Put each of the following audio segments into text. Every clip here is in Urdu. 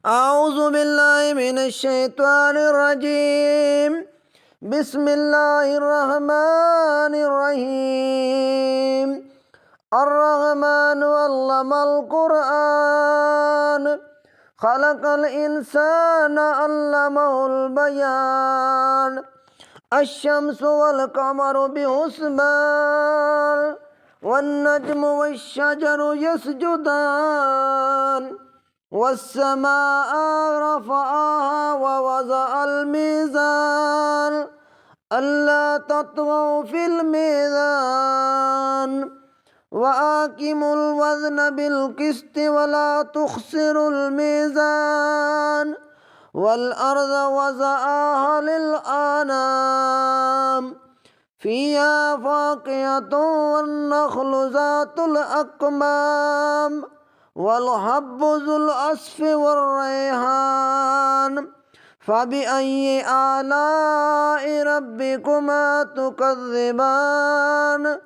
أعوذ بالله من الشيطان الرجيم. بسم الله الرحمن الرحيم. الرحمن علم القرآن خلق الإنسان علمه البيان. الشمس والقمر بحسبان والنجم والشجر يسجدان والسماء رفعها ووضع الميزان ألا تطغوا في الميزان وأقيموا الوزن بالقسط ولا تخسروا الميزان والأرض وضعها للأنام فيها فاكهة والنخل ذات الأكمام والحب ذو العصف والريحان فبأي آلاء ربكما تكذبان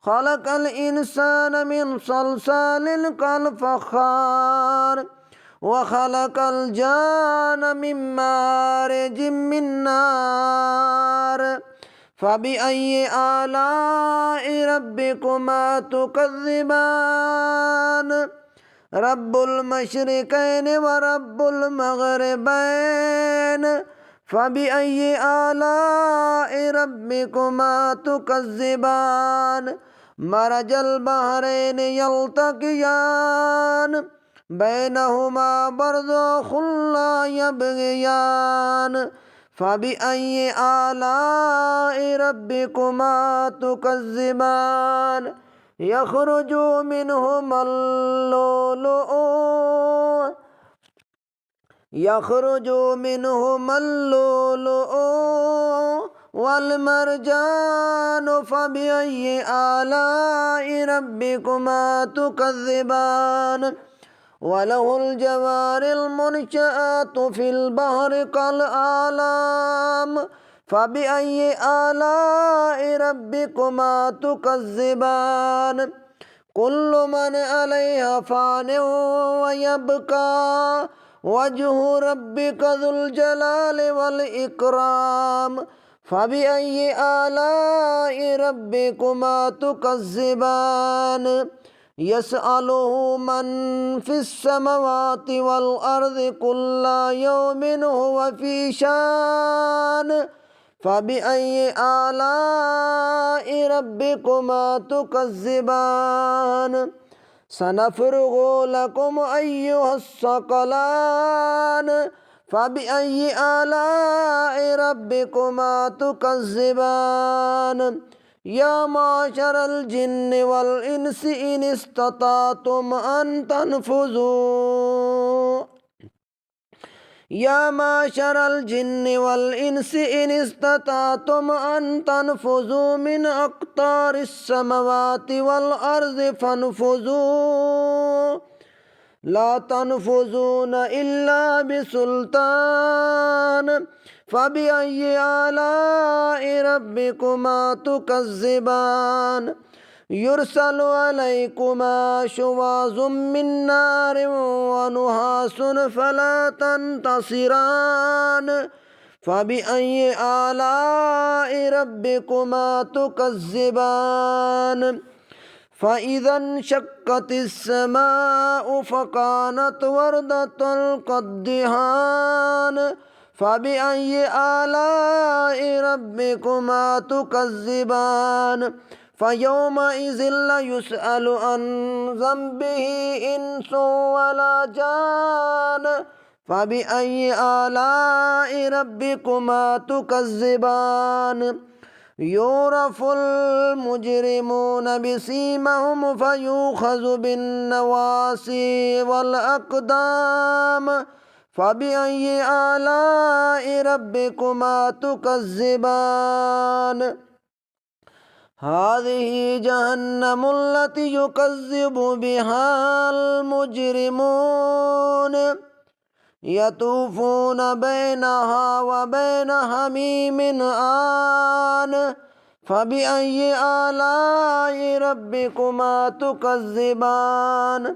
خلق الإنسان من صلصال كالفخار وخلق الجان من مارج من نار فبأي آلاء ربكما تكذبان رب المشرقين ورب المغربين فبأي آلاء ربكما تكذبان مرج البحرين يلتقيان بينهما برزخ لا يبغيان فبأي آلاء ربكما تكذبان يخرج منهما اللؤلؤ والمرجان فبأي آلاء ربكما تكذبان وله الجوار المنشآت في البحر كالأعلام فبأي آلاء ربكما تكذبان كل من عليها فان ويبقى وجه ربك ذو الجلال والإكرام فبأي آلاء ربكما تكذبان يسأله من في السماوات والأرض كل يوم هو في شان فبأي آلاء ربكما تكذبان سنفرغ لكم أيها الثقلان فبأي آلاء ربكما تكذبان يا معشر الجن والإنس إن استطعتم أن تنفذوا يا معشر الجن والإنس إن استطعتم أن تنفذوا من أقطار السماوات والأرض فانفذوا لا تنفذون إلا بسلطان فبأي آلاء ربكما تكذبان يرسل عليكما شواظ من نار ونحاس فلا تنتصران فبأي آلاء ربكما تكذبان فإذا انشقت السماء فكانت وردة كالدهان فبأي آلاء ربكما تكذبان فيومئذ لا يسأل عن ذنبه إنس ولا جان فبأي آلاء ربكما تكذبان يعرف المجرمون بسيماهم فيؤخذ بالنواصي والأقدام فبأي آلاء ربكما تكذبان هذه جهنم التي يكذب بها المجرمون يطوفون بينها وبين حميم آن فبأي آلاء ربكما تكذبان